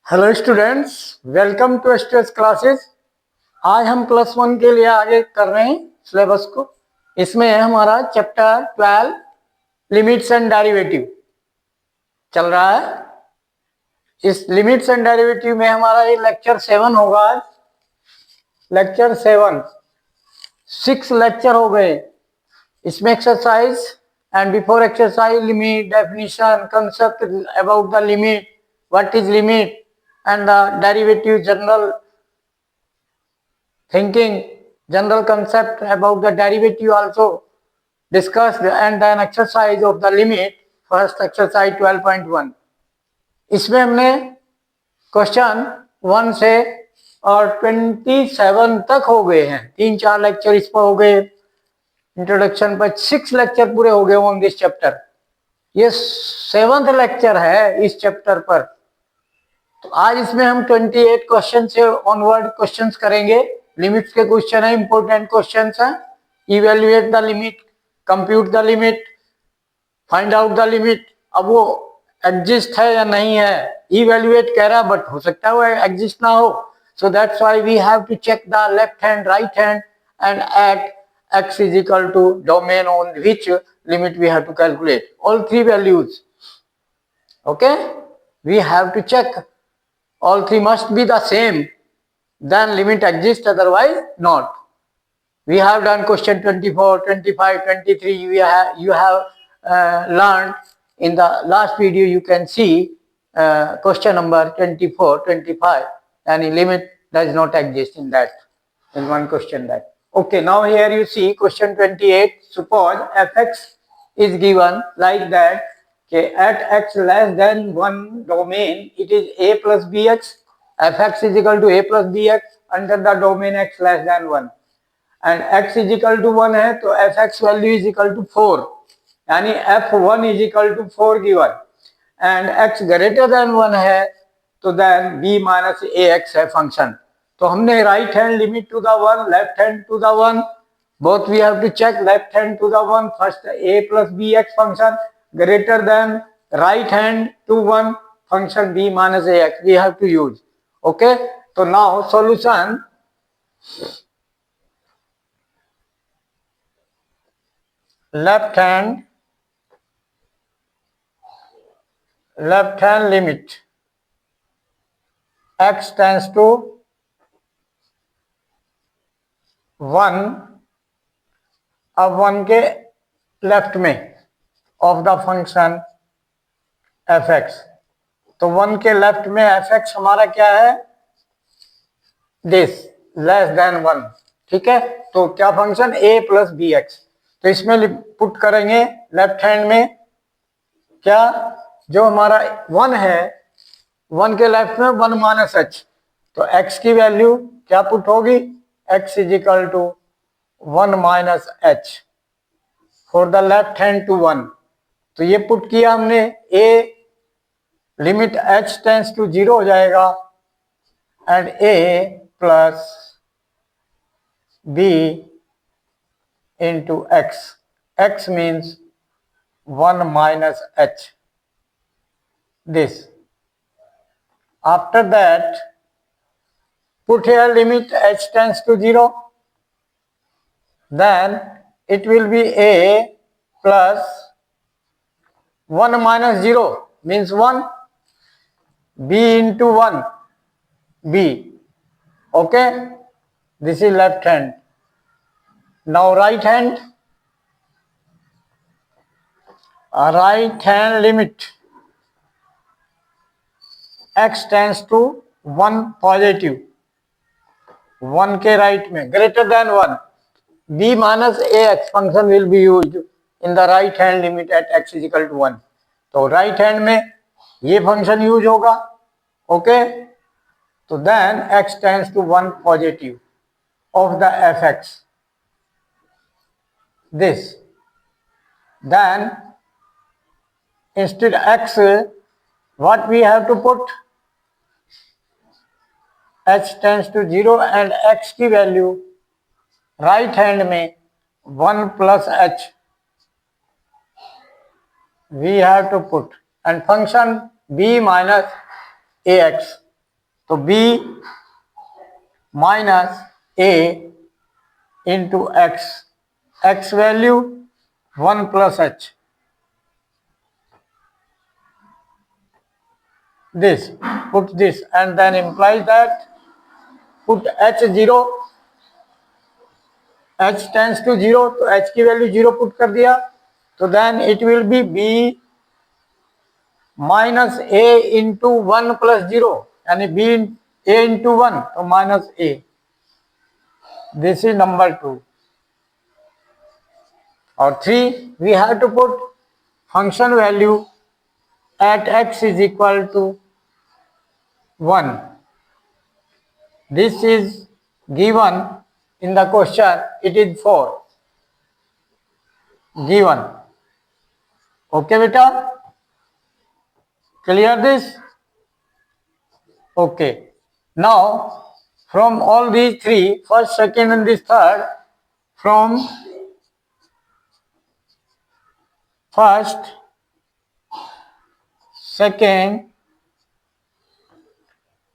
Hello students, welcome to STS classes. आज हम +1 के लिए आगे कर रहे हैं सिलेबस को। इसमें है हमारा चैप्टर 12 लिमिट्स एंड डेरिवेटिव चल रहा है। इस लिमिट्स एंड डेरिवेटिव में हमारा ये लेक्चर 7 होगा। आज लेक्चर 7, 6 लेक्चर हो गए। इसमें exercise and before exercise limit, definition, concept about the limit, what is limit and the derivative, general thinking, general concept about the derivative also discussed, and then exercise of the limit, first exercise 12.1। इसमें हमने question 1 से और 27 तक हो गए हैं। 3-4 lecture इस पर हो गए। इंट्रोडक्शन पर 6 लेक्चर पूरे हो गए ऑन दिस चैप्टर। ये 7th लेक्चर है इस चैप्टर पर। तो आज इसमें हम 28 क्वेश्चन से ऑनवर्ड क्वेश्चंस करेंगे। लिमिट्स के क्वेश्चन है, इंपॉर्टेंट क्वेश्चंस हैं। Evaluate the limit, compute the limit, find out the limit. अब वो एग्जिस्ट है या नहीं है, इवेल्युएट कह रहा है, बट हो सकता है वो एग्जिस्ट ना हो। So that's why we have to check the left hand, right hand and at x is equal to domain on which limit we have to calculate all three values. Okay, we have to check all three must be the same, then limit exists, otherwise not. We have done question 24, 25, 23. You have learned in the last video. You can see question number 24, 25. Any limit does not exist in that, in one question. That okay. Now here you see question 28. Suppose fx is given like that. Okay, at x less than 1 domain, it is a plus bx. Fx is equal to a plus bx under the domain x less than 1, and x is equal to 1 है तो fx value is equal to 4, यानी f1 is equal to 4 given, and x greater than 1 है तो then b minus ax है function. तो हमने right hand limit to the 1, left hand to the 1, both we have to check left hand to the 1, first a plus bx function greater than right hand to 1 function b minus ax we have to use. Okay, so now solution, left hand limit x tends to 1, अब 1 के left में of the function fx, तो 1 के left में fx हमारा क्या है, this less than 1। ठीक है, तो क्या function a plus B x. तो इसमें पुट करेंगे लेफ्ट हैंड में क्या, जो हमारा 1 है, 1 के लेफ्ट में 1 माइनस एच, तो x की वैल्यू क्या पुट होगी, x is equal to 1 minus h for the left hand to 1। तो ये पुट किया हमने, a limit h tends to 0 हो जाएगा and a plus b into x, x means 1 minus h, this. After that put here limit h tends to 0, then it will be a plus 1 minus 0 means 1, b into 1 b. Okay, this is left hand. Now right hand limit x tends to 1 positive, 1 के right में greater than 1, b minus ax function will be used in the right hand limit at x is equal to 1। तो right hand में ये function use होगा। Okay, then देन x tends to 1 positive of the fx, this, then instead x what we have to put, h tends to 0 and x की value right hand में 1 plus h we have to put, and function b minus ax. तो b minus a into x value 1 plus h. This, put this and then implies that put h 0, h tends to 0, तो h की value 0 put कर दिया, तो then it will be b minus a into 1 plus 0, यानी b a into 1, तो minus a. This is number 2. Or 3, we have to put function value at x is equal to 1. This is given in the question, it is 4. Given. Okay, beta? Clear this? Okay. Now, from all these three, first, second and this third, from first, second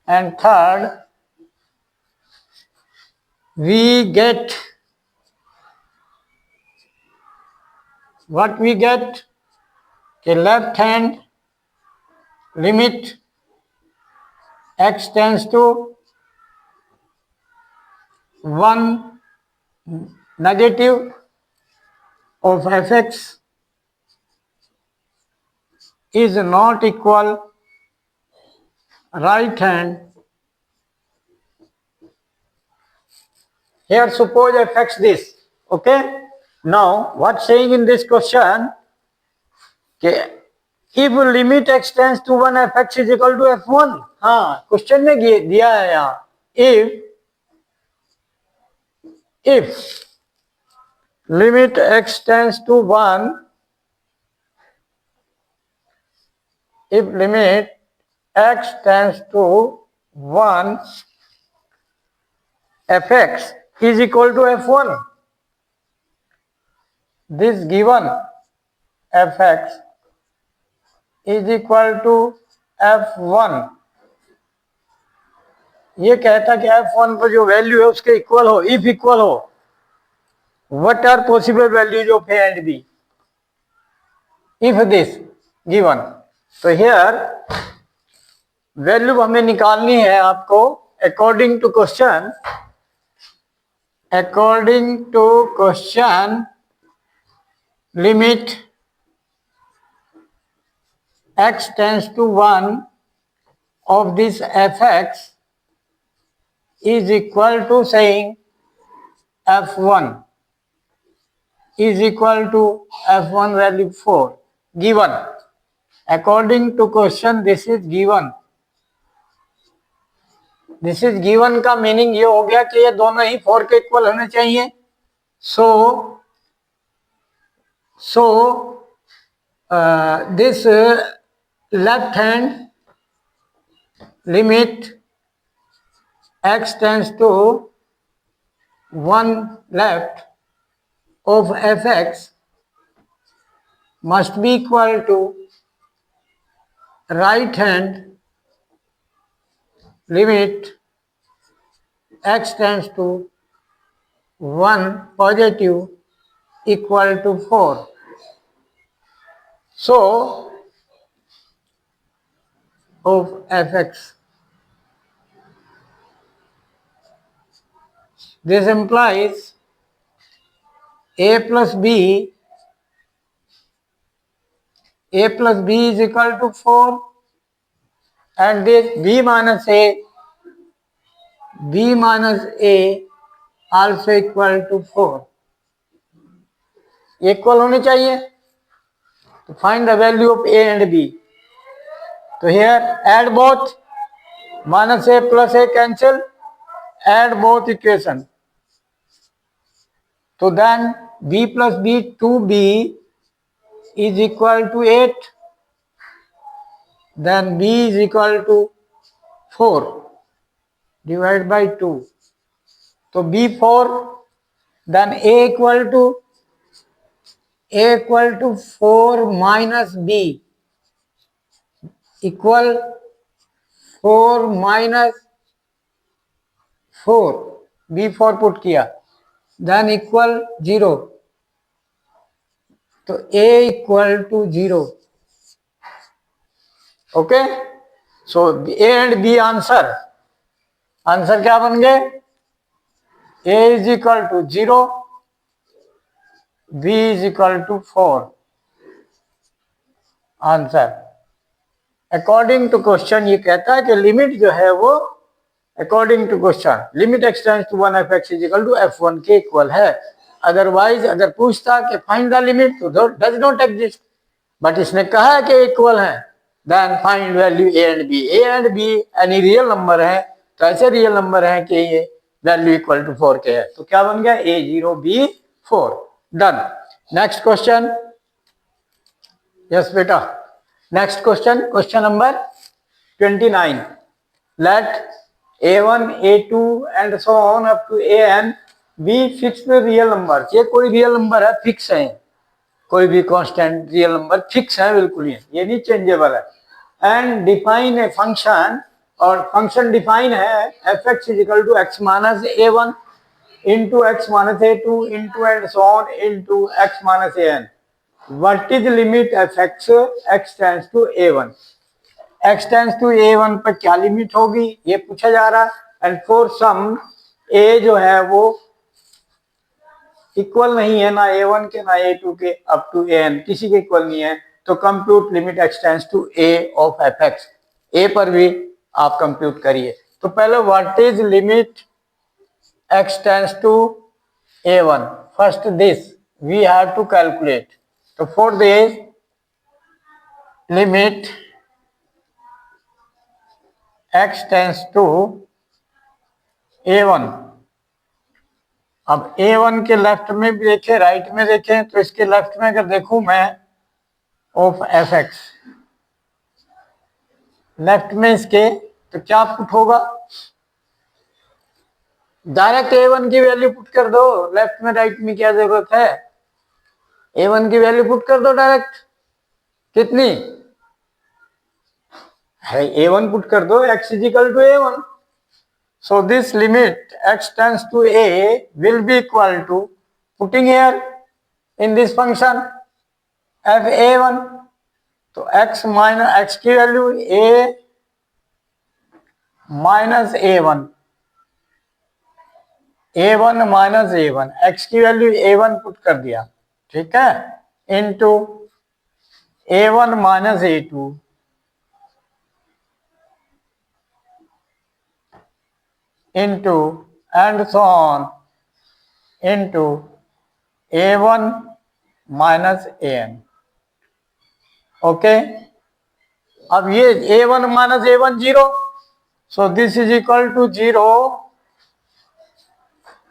and third, we get what we get? Okay, left hand limit x tends to 1 negative of fx is not equal right hand. Here suppose fx this. Okay. Now what saying in this question? Okay. If limit x tends to 1 fx is equal to f1. हाँ question में दिया है यहाँ. If limit x tends to 1, if limit x tends to 1, fx is equal to f1. This given fx is equal to f1. ये कहता कि f1 पर जो वैल्यू है उसके इक्वल हो, इफ इक्वल हो. What are possible values of a and b? If this given. So here value हमें निकालनी है आपको according to question. According to question, limit x tends to 1 of this fx is equal to saying f1 is equal to f1 value 4 given. According to question, this is given. This is given का meaning ये हो गया कि ये दोनों ही 4 के equal होने चाहिए. So this left hand limit x tends to 1 left of fx must be equal to right hand limit x tends to 1 positive equal to 4. So of fx. This implies a plus b is equal to 4 and this b minus a also equal to 4. Equal होने चाहिए. To find the value of a and b. So here add both, minus a plus a cancel, add both equation. So then b plus b 2b is equal to 8. Then b is equal to 4 divided by 2. So b 4, then a equal to 4 minus b. Equal 4 minus 4, B4 put किया, then equal 0, तो A equal to 0. Okay, so A and B answer क्या बन गए? A is equal to 0, B is equal to 4. Answer according to question ये कहता है कि limit जो है वो according to question limit extends to 1 f(x) is equal to f1 के इक्वल है. अदरवाइज अगर पूछता कि फाइंड द लिमिट तो डज नॉट एग्जिस्ट, बट इसने कहा है कि इक्वल है, then find value a and b. a and b any real number है, तो ऐसे रियल नंबर है कि ये वैल्यू इक्वल टू 4 के है, तो क्या बन गया? a 0 b 4. Done. Next question. Yes बेटा, next question, question number 29. Let a1 a2 and so on up to an be fixed real number. ये कोई रियल नंबर है, फिक्स है, कोई भी कांस्टेंट रियल नंबर फिक्स है, बिल्कुल ये नहीं चेंजेबल है. एंड डिफाइन ए फंक्शन, और फंक्शन डिफाइन है f(x) is equal to x minus a1 into x minus a2 into and so on into x minus an. What is limit f(x) x tends to a1? x tends to a1 पर क्या limit होगी ये पूछा जा रहा है. And for some a जो है वो इक्वल नहीं है ना a1 के ना a2 के, अप टू an किसी के इक्वल नहीं है, तो compute limit x tends to a ऑफ f(x). a पर भी आप कंप्यूट करिए. तो पहले what is limit x tends to a1? First this we have to calculate. तो for this limit x tends to a1, अब a1 के लेफ्ट में भी देखें, राइट में देखें, तो इसके लेफ्ट में अगर देखूं मैं ऑफ f(x) लेफ्ट में इसके, तो क्या पुट होगा? डायरेक्ट a1 की वैल्यू पुट कर दो. लेफ्ट में राइट में क्या जरूरत है? a1 की वैल्यू पुट कर दो डायरेक्ट. कितनी है? a1 पुट कर दो, x is equal to a1. So this limit x tends to a will be equal to, putting here in this function f a1, तो x माइनस x की value a minus a1 minus a1, x की value a1 put कर दिया, ठीक है, into a1 minus a2 into and so on into a1 minus an. Okay, अब ये a1 minus a1 0, so this is equal to 0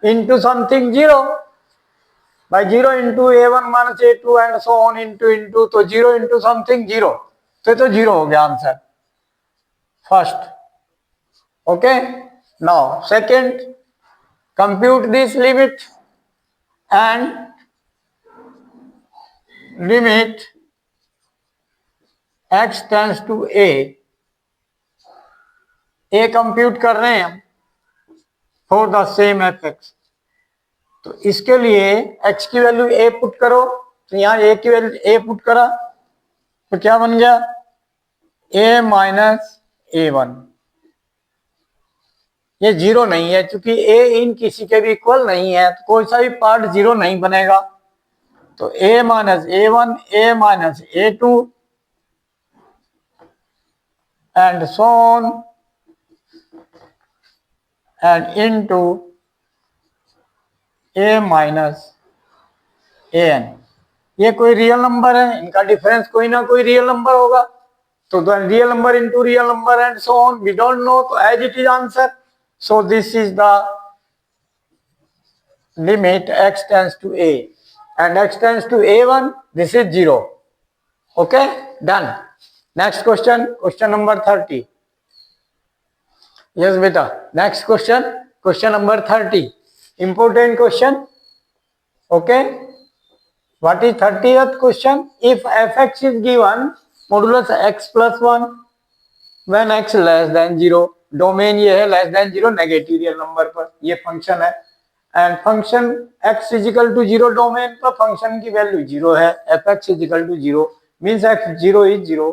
into something 0 by 0 into a1 minus a2 and so on into, तो 0 into something 0, तो 0 हो गया answer first. Okay, now second, compute this limit and limit x tends to a compute कर रहे हैं हम for the same f(x). तो इसके लिए x की वैल्यू a पुट करो, तो यहाँ a की वैल्यू a पुट करा, तो क्या बन गया? a minus a1. ये 0 नहीं है, क्योंकि a इन किसी के भी इक्वल नहीं है, तो कोई सा भी पार्ट 0 नहीं बनेगा. तो a minus a1, a minus a2 and so on and into a minus an. ये कोई रियल नंबर है, इनका डिफरेंस कोई ना कोई रियल नंबर होगा, तो real number into real number and so on, we don't know, तो as it is answer. So this is the limit x tends to a, and x tends to a1, this is 0. Okay, done. Next question, question number 30. Yes beta, next question, question number 30, important question. Okay, what is 30th question? If f(x) is given modulus x plus 1 when x less than zero, domain ये है less than zero negative real number पर, ये function है। And function x is equal to zero, domain पर function की value zero है, f x is equal to zero means x zero is zero.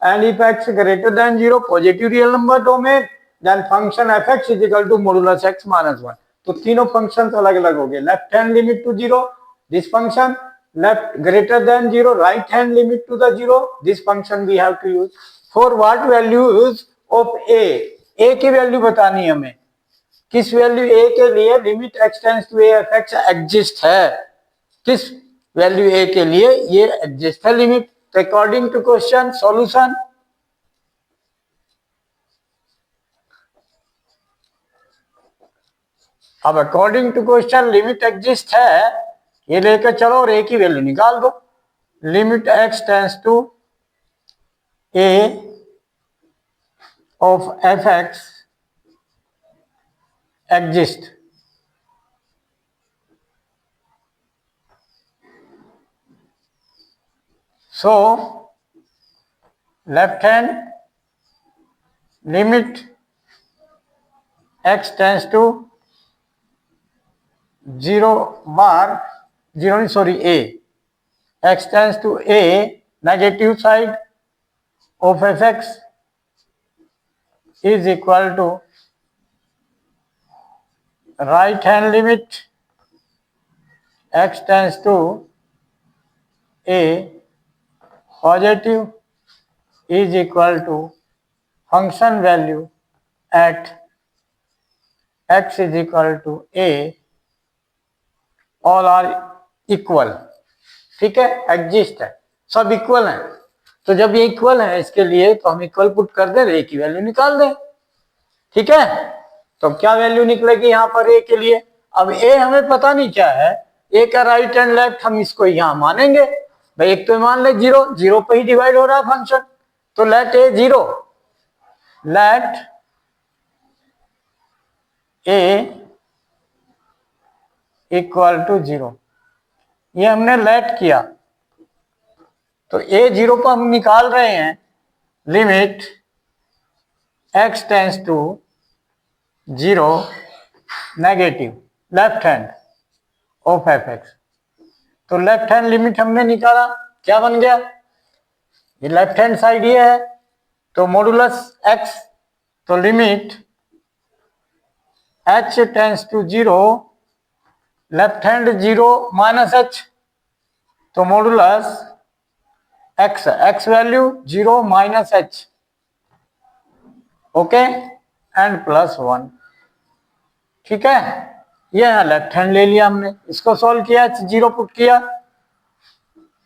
And if x greater than zero positive real number domain, then function f x is equal to modulus x minus one. तो तीनों function अलग अलग हो गए। Left hand limit to zero this function, left greater than 0 right hand limit to the 0 this function we have to use for what values of a की value बतानी है हमें, किस वैल्यू a के लिए limit x tends to a f x exist है, किस value a के लिए ये एग्जिस्ट है limit. According to question solution, अब according to question limit exist है, ये लेकर चलो और a की वैल्यू निकाल दो। Limit x tends to a of fx exist, so left hand limit x tends to 0 bar 0 sorry a, x tends to a negative side of fx is equal to right hand limit x tends to a positive is equal to function value at x is equal to a, all are equal। ठीक है, exist है, सब equal है। तो जब ये equal है इसके लिए तो हम इक्वल पुट कर दे, ए की वैल्यू निकाल दें। ठीक है, तो क्या वैल्यू निकलेगी यहाँ पर ए के लिए। अब ए हमें पता नहीं क्या है, ए का राइट एंड लेफ्ट हम इसको यहाँ मानेंगे भाई। एक तो मान ले जीरो, जीरो पे ही डिवाइड हो रहा है फंक्शन, तो let a zero, let a equal to zero, ये हमने लेट किया। तो ए जीरो पर हम निकाल रहे हैं limit x tends to zero negative left hand of f x. तो लेफ्ट हैंड लिमिट हमने निकाला, क्या बन गया, ये लेफ्ट हैंड साइड ये है तो मॉडुलस एक्स, तो limit h tends to zero, left hand zero minus h, तो modulus x, x value zero minus h, okay, and plus one. ठीक है, ये है लेफ्ट हैंड ले लिया हमने, इसको सॉल्व किया, जीरो पुट किया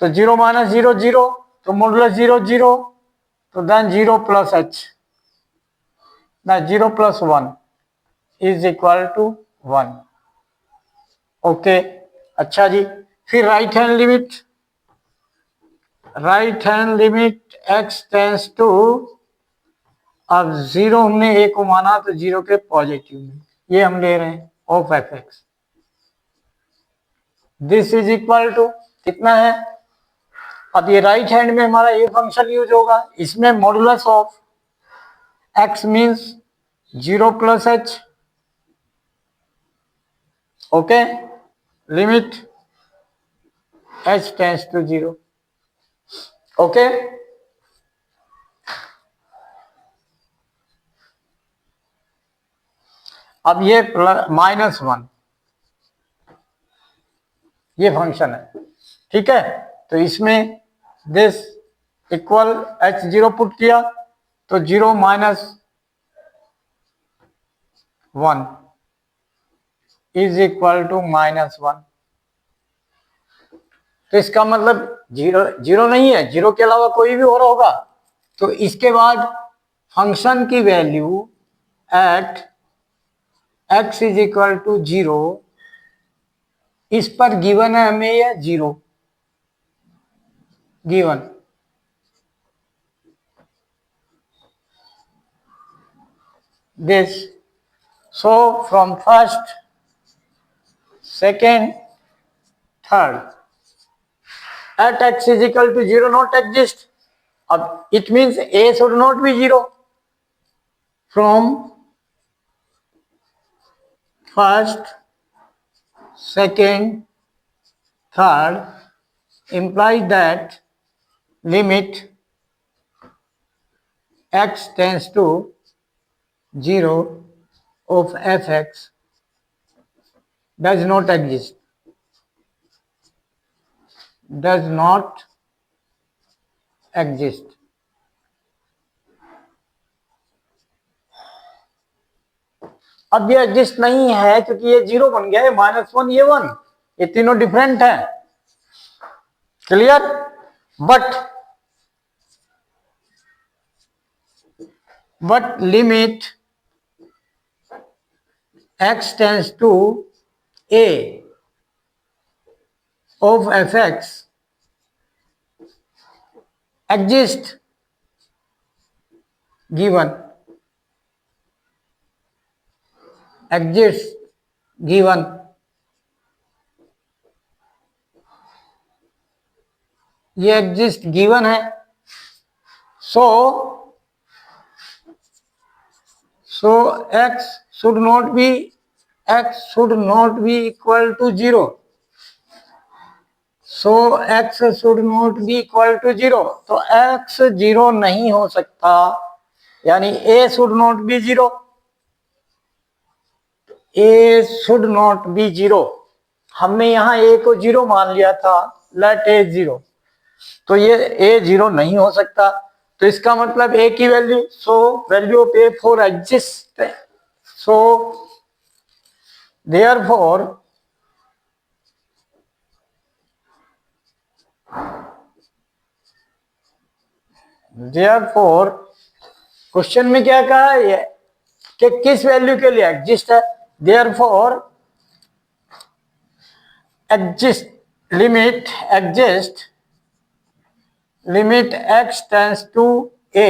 तो जीरो माइनस जीरो जीरो, तो मॉडुलस जीरो जीरो, तो देन जीरो प्लस एच, ना zero plus one is equal to one. Okay, अच्छा जी, फिर right hand limit, right hand limit x tends to, अब जीरो हमने ए को माना तो जीरो के पॉजिटिव में ये हम ले रहे हैं of f x, this is equal to कितना है। अब ये राइट हैंड में हमारा ये फंक्शन यूज होगा, इसमें modulus of x means zero plus h, okay, limit h tends to zero, okay. अब ये प्लस माइनस वन ये फंक्शन है, ठीक है, तो इसमें this equal h zero put किया तो zero minus one is equal to minus one. तो इसका मतलब जीरो जीरो नहीं है, जीरो के अलावा कोई भी और होगा। तो इसके बाद फंक्शन की value at x is equal to zero, इस पर गिवन है हमें यह zero given, this, so from first second third at x is equal to 0 not exist. अब it means a should not be 0, from first, second, third implies that limit x tends to 0 of fx does not exist. Does not exist. अब ये exist नहीं है क्योंकि ये 0 बन गया है, -1 ये 1, ये तीनों डिफरेंट है. Clear? but limit x tends to a of fx exist given ये एग्जिस्ट गिवन है. सो x should not be equal to 0. x should not be equal to 0. तो x 0 नहीं हो सकता, यानी a should not be 0. a should not be 0. हमने यहाँ a को 0 मान लिया था, let a 0. तो ये a 0 नहीं हो सकता. तो इसका मतलब a की value, value of a 4 exist. Therefore question में क्या कहा है कि किस वैल्यू के लिए एग्जिस्ट है. Therefore limit x tends to a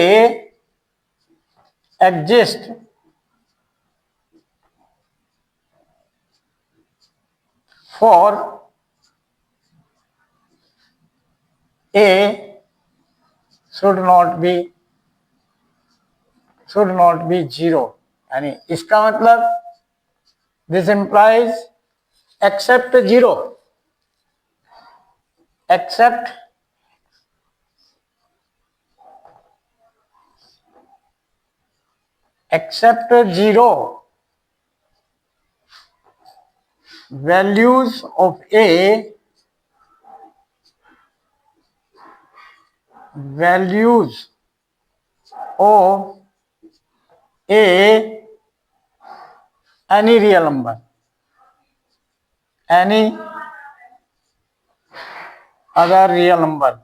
exist for a should not be 0. यानी इसका मतलब this implies except 0 values of a any real number, any other real number,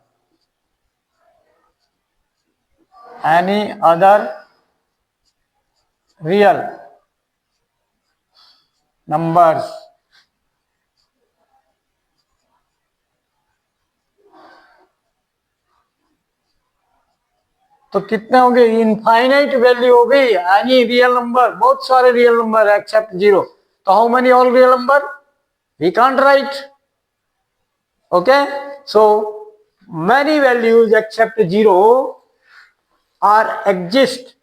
any other real numbers. तो कितने हो गए? इनफाइनाइट वैल्यू हो गई. Any real number, बहुत सारे रियल नंबर एक्सेप्ट 0. तो how many all real number? We can't write. Okay, so many values except 0 are exist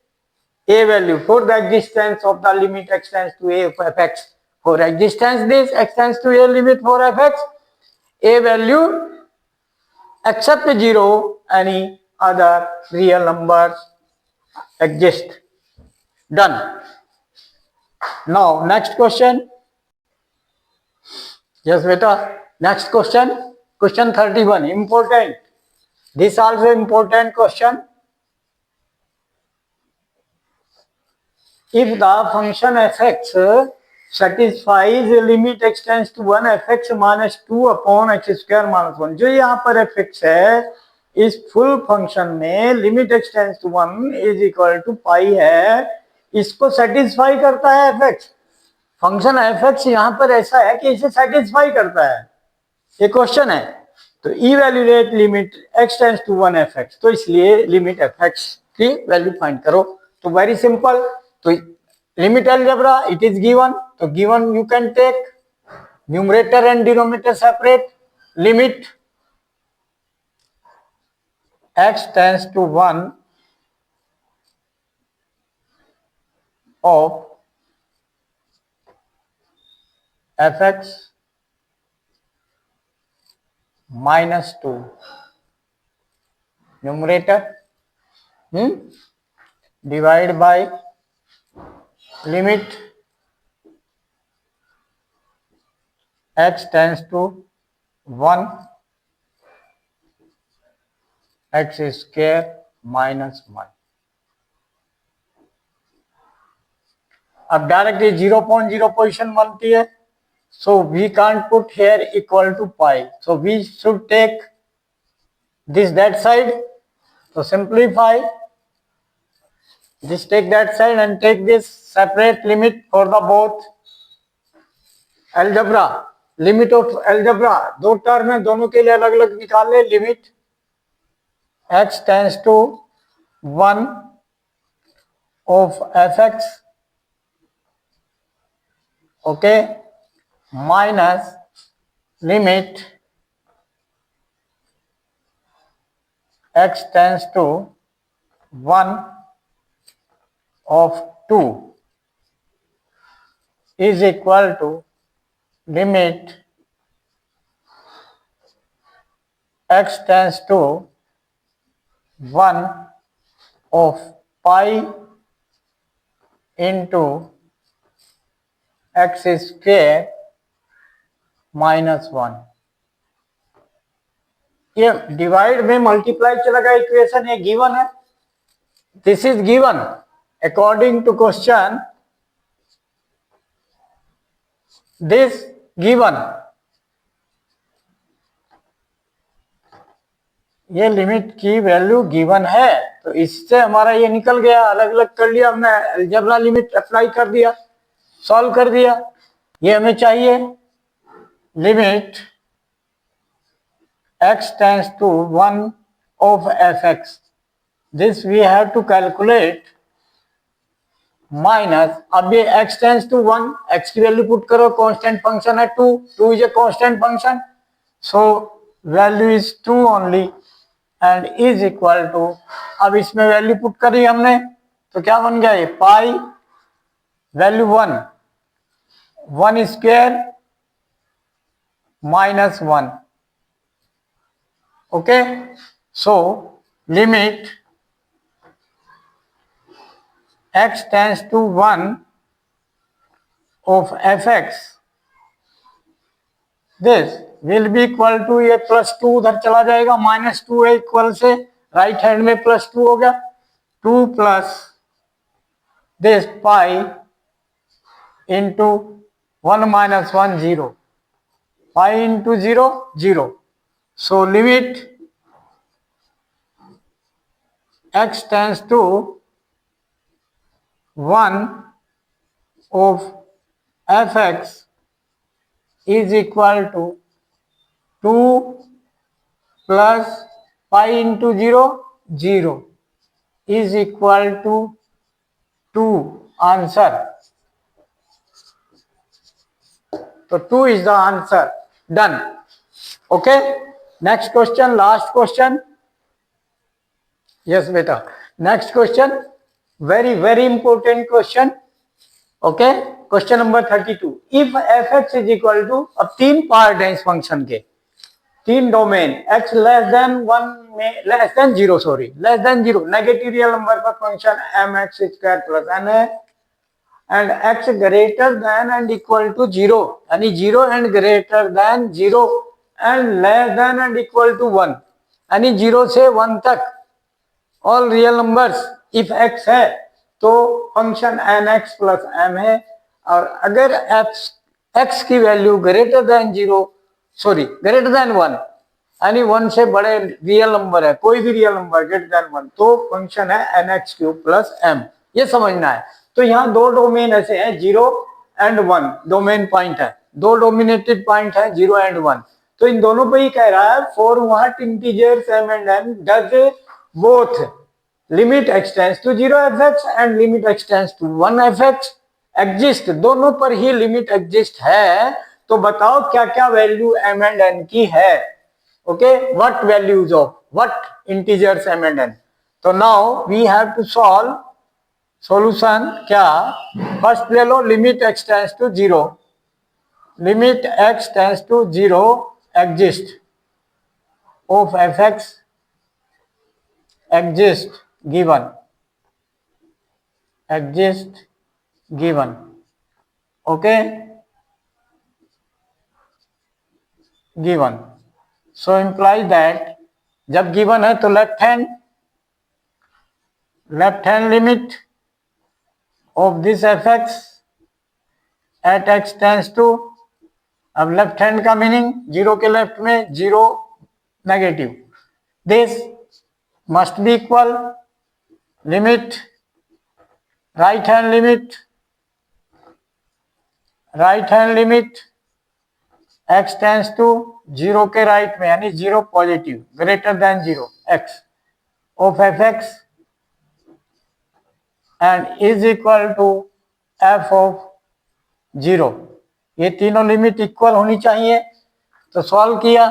a value for the existence of the limit x tends to a of fx. For existence this x tends to a limit for fx, a value except 0 any other real numbers exist. Done. Now next question. Yes beta, next question. Question 31, important. This also important question. If the function fx satisfies limit x tends to 1 fx minus 2 upon x square minus 1. जो यहाँ पर fx है, इस full function में limit x tends to 1 is equal to pi है, इसको satisfy करता है fx. फंक्शन fx यहाँ पर ऐसा है कि इसे सेटिस्फाई करता है, ये क्वेश्चन है. तो evaluate limit x tends to 1 fx, तो इसलिए लिमिट fx की वैल्यू फाइंड करो. तो वेरी सिंपल. तो limit algebra it is given, तो given you can take numerator and denominator separate. Limit x tends to 1 of fx minus 2 numerator divide by limit x tends to 1 x square minus 1. अब directly 0.0 position बनती है, so we can't put here equal to pi, so we should take this that side, so simplify this, take that side and take this separate limit for the both algebra, limit of algebra दो term है, दोनों के लिए अलग अलग निकाल ले, limit x tends to 1 of fx, okay, minus limit x tends to 1 of 2 is equal to limit x tends to 1 of pi into x square minus 1. ये डिवाइड में मल्टीप्लाई चला गया, इक्वेशन ये गिवन है, this is given according to question, this given, ये limit की value given है, तो इससे हमारा ये निकल गया, अलग अलग कर लिया हमने, अलजेब्रा लिमिट अप्लाई कर दिया, सॉल्व कर दिया, ये हमें चाहिए limit x tends to 1 of fx, this we have to calculate minus, अब ये x tends to 1, x की वैल्यू पुट करो, कांस्टेंट फंक्शन है 2 is a constant function, so value is 2 only and is equal to, अब इसमें value put करी हमने तो क्या बन गया, ये pi value 1 square minus 1, okay, so limit x tends to 1 of fx, this will be equal to, ये प्लस 2 उधर चला जाएगा, माइनस 2 है इक्वल से, राइट हैंड में प्लस 2 हो गया, 2 plus this pi into 1 minus 1 0, pi into 0 0, so limit x tends to 1 of fx is equal to 2 plus pi into 0 0 is equal to 2, answer, so 2 is the answer, done, okay. Next question, last question, yes beta, next question, very very important question, okay, question number 32, if fx is equal to, अब 3 part है इस function के, 3 domain, x less than 1 में, less than 0 sorry, less than 0 negative real number पर function mx square plus n है, and x greater than and equal to 0, यानी 0 and greater than 0 and less than and equal to 1, यानी 0 से 1 तक all real numbers, if x है तो function nx plus m है, और अगर x की value greater than 0 sorry greater than 1, यानी 1 से बड़े रियल नंबर है, कोई भी रियल नंबर ग्रेटर देन 1, तो फंक्शन है nx क्यूब प्लस m, ये समझना है। तो यहाँ दो डोमेन ऐसे हैं, 0 एंड 1 डोमेन पॉइंट है, दो डोमिनेटेड पॉइंट है 0 एंड 1, तो इन दोनों पे ही कह रहा है for what integers m and n does both limit x tends to 0 fx and limit x tends to 1 fx exist, दोनों पर ही लिमिट एग्जिस्ट है, तो बताओ क्या क्या वैल्यू m एंड n की है, okay, what values of what integers m and n, तो now we have to solve solution क्या, फर्स्ट ले लो limit x tends to 0, limit x tends to 0 exist of fx exist given okay given, so implies that जब given है तो left hand limit of this fx at x tends to, अब left hand का meaning zero के left में zero negative, this must be equal limit right hand limit x tends to zero के right में यानी zero positive greater than zero x of fx and is equal to f of zero, ये तीनों limit equal होनी चाहिए। तो solve किया,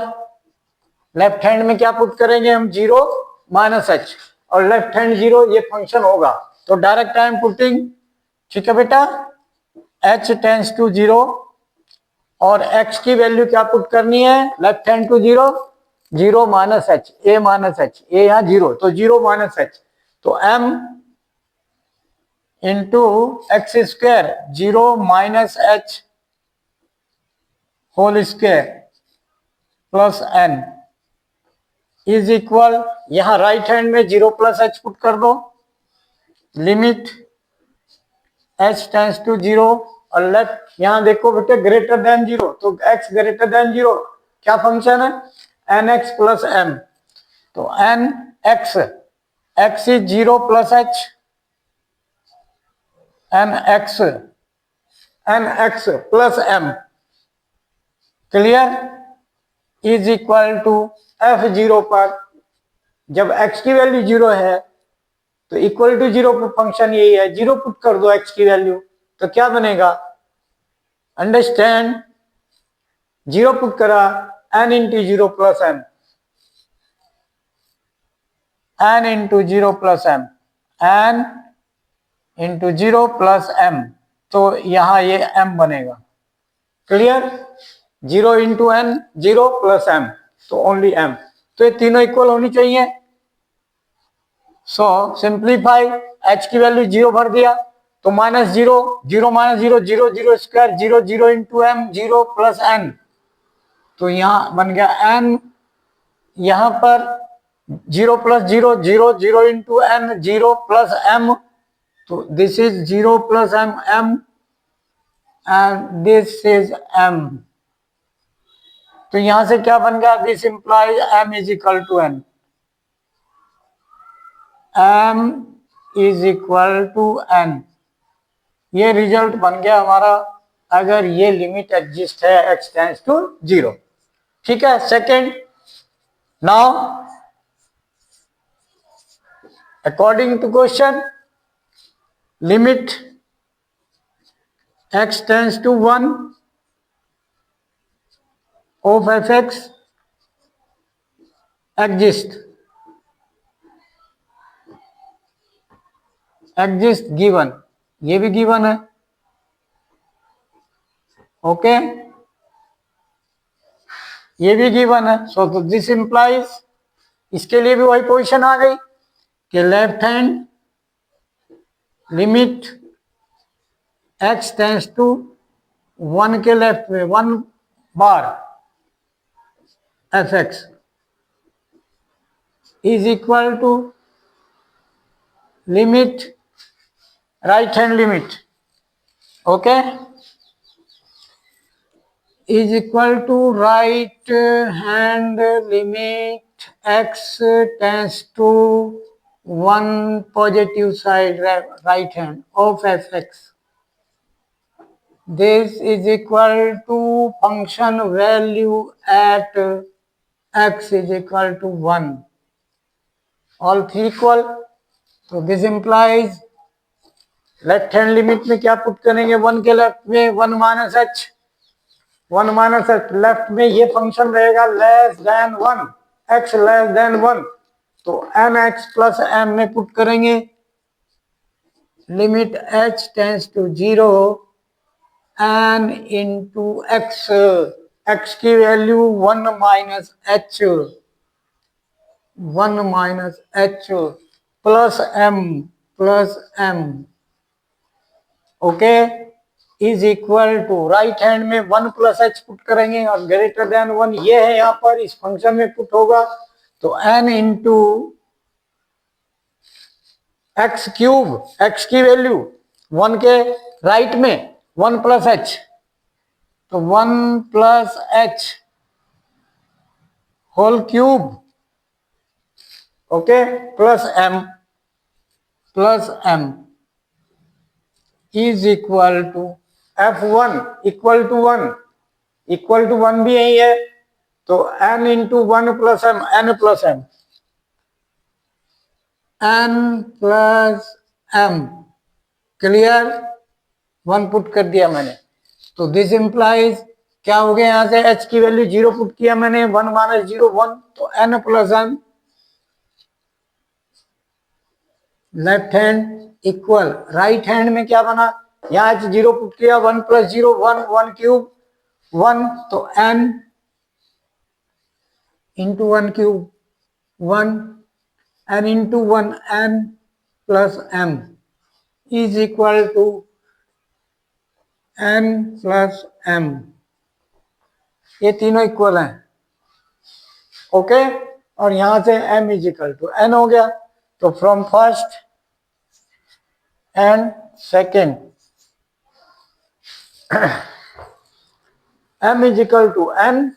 left hand में क्या पुट करेंगे हम, जीरो माइनस एच, और लेफ्ट हैंड जीरो, ये फंक्शन होगा तो डायरेक्ट आई एम पुटिंग, ठीक है बेटा, h टेंड्स टू जीरो और x की वैल्यू क्या पुट करनी है, left hand to zero, zero minus h, a minus h, a यहाँ जीरो तो जीरो माइनस एच, तो m into x square zero minus h whole square plus n is equal, यहां right hand में zero plus h put कर दो, limit h tends to zero, और left यहां देखो बेटे ग्रेटर देन जीरो, तो x ग्रेटर देन जीरो क्या फंक्शन है, nx प्लस m, तो nx, x is zero plus h, nx plus m clear, is equal to f zero पर, जब x की वैल्यू जीरो है तो इक्वल टू जीरो पर फंक्शन यही है, जीरो पुट कर दो x की वैल्यू तो क्या बनेगा, अंडरस्टैंड, जीरो पुट करा, n into zero plus m, n into zero plus m, n into zero plus m, तो यहां ये m बनेगा, clear, zero into n, zero plus m, तो ओनली m, तो ये तीनों इक्वल होनी चाहिए। सो सिंप्लीफाई, h की वैल्यू जीरो भर दिया तो minus zero, zero minus zero, zero zero square, zero zero into m, zero plus n, तो यहां बन गया n, यहां पर zero plus zero, zero zero into n, zero plus m, तो this is zero plus m and this is m, तो यहां से क्या बन गया, this implies m is equal to n, m is equal to n, ये result बन गया हमारा अगर ये लिमिट एग्जिस्ट है x टेंड्स टू जीरो, ठीक है। Second, now according to question, limit x tends to one of fx exist given, ये भी गिवन है, ओके, ये भी गिवन है, सो दिस इंप्लाइज, इसके लिए भी वही पोजीशन आ गई कि left hand limit x tends to one के लेफ्ट में, वन बार fx is equal to limit right hand limit, okay, is equal to right hand limit x tends to one positive side right hand of fx, this is equal to function value at x is equal to 1, all three equal, so this implies left hand limit में क्या put करेंगे, one के left में one minus H, one minus H, left में ये function रहेगा less than one, X less than one, तो N X plus M में पुट करेंगे, limit h tends to 0 n into X, x की value 1 minus h, 1 minus h plus m, okay, is equal to, right hand में 1 plus h put करेंगे और greater than 1 ये है यहाँ पर इस फंक्शन में पुट होगा, तो n into X cube, x की वैल्यू 1 के राइट में 1 प्लस एच, तो 1 plus H whole cube, okay, plus m is equal to f1 equal to 1, equal to 1 भी यही है, तो n into 1 plus m, n plus m, clear, 1 put कर दिया मैंने, तो दिस इंप्लाइज क्या हो गया, यहां से h की वैल्यू 0 पुट किया मैंने, 1 माइनस 0 1, तो n plus m, left hand equal, right hand में क्या बना, यहां h 0 पुट किया, 1 प्लस 0 1, 1 क्यूब 1, तो n into 1 cube 1, n into 1 n plus m is equal to n plus m, ये तीनों इक्वल हैं, ओके, और यहां से m is equal to n हो गया, तो from first and second m is equal to n,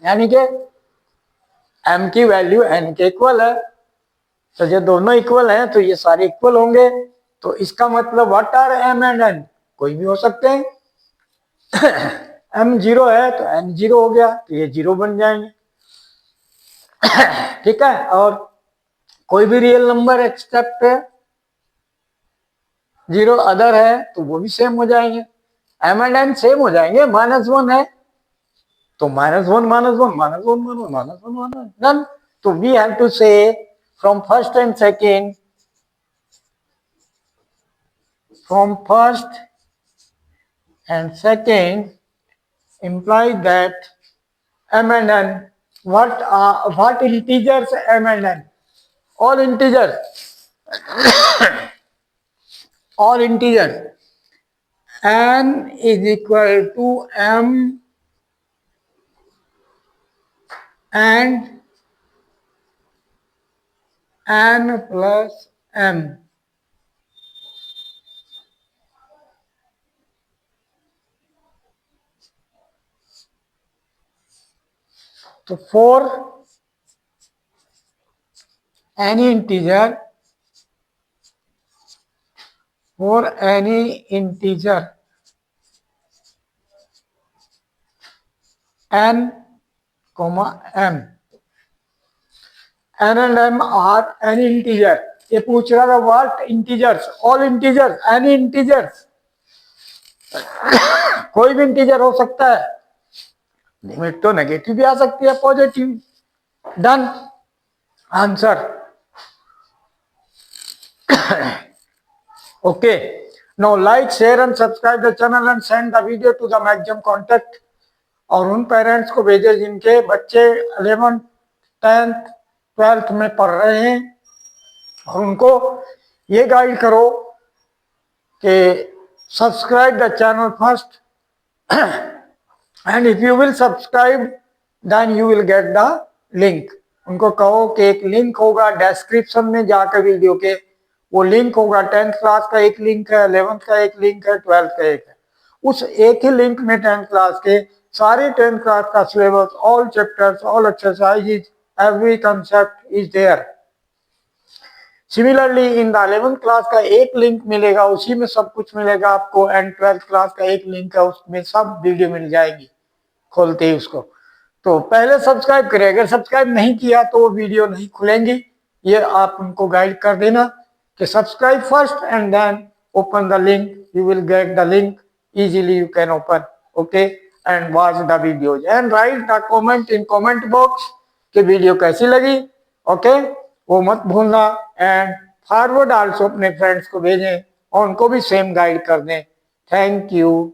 यानी कि m की वैल्यू n के इक्वल है, तो जो दोनों इक्वल हैं तो ये सारे इक्वल होंगे, तो इसका मतलब what are m and n, कोई भी हो सकते हैं, m 0 है तो n 0 हो गया, तो ये 0 बन जाएंगे, ठीक है, और कोई भी रियल नंबर एक्सेप्ट 0 अदर है तो वो भी सेम हो जाएंगे, m एंड n सेम हो जाएंगे, -1 है तो -1 -1 -1 -1 डन, तो वी हैव टू से from first and second, from first and second implies that m and n, what integers m and n, all integers, all integers, n is equal to m and n plus m, तो for any integer, for any integer n comma m, n and m are any integer, ये पूछ रहा था what integers, all integers, any integers, कोई भी integer हो सकता है, लिमिट तो नेगेटिव भी आ सकती है, positive, done, answer, okay, now like share and subscribe the channel and send the video to the maximum contact, और उन पेरेंट्स को भेजे जिनके बच्चे 11th 10th 12th में पढ़ रहे हैं, और उनको ये गाइड करो कि subscribe the channel first, and if you will subscribe then you will get the link, उनको कहो कि एक लिंक होगा डिस्क्रिप्शन में जाकर वीडियो के, वो लिंक होगा, 10th क्लास का एक लिंक है, 11th का एक लिंक है, 12th का एक है, उस एक ही लिंक में 10th क्लास के सारे 10th क्लास का syllabus, all chapters, all exercises, every concept is there. Similarly in the 11th class का एक लिंक मिलेगा, उसी में सब कुछ मिलेगा आपको, एंड 12th क्लास का एक लिंक है, उसमें सब वीडियो मिल जाएगी खोलते ही उसको, तो पहले सब्सक्राइब करें, अगर सब्सक्राइब नहीं किया तो वो वीडियो नहीं खुलेंगी, ये आप उनको गाइड कर देना कि subscribe first and then open the link, you will get the link easily, you can open, okay, and watch the videos and write the comment in comment box कि वीडियो कैसी लगी, ओके, वो मत भूलना। And forward also अपने friends को भेजें और उनको भी सेम गाइड कर दें। Thank you.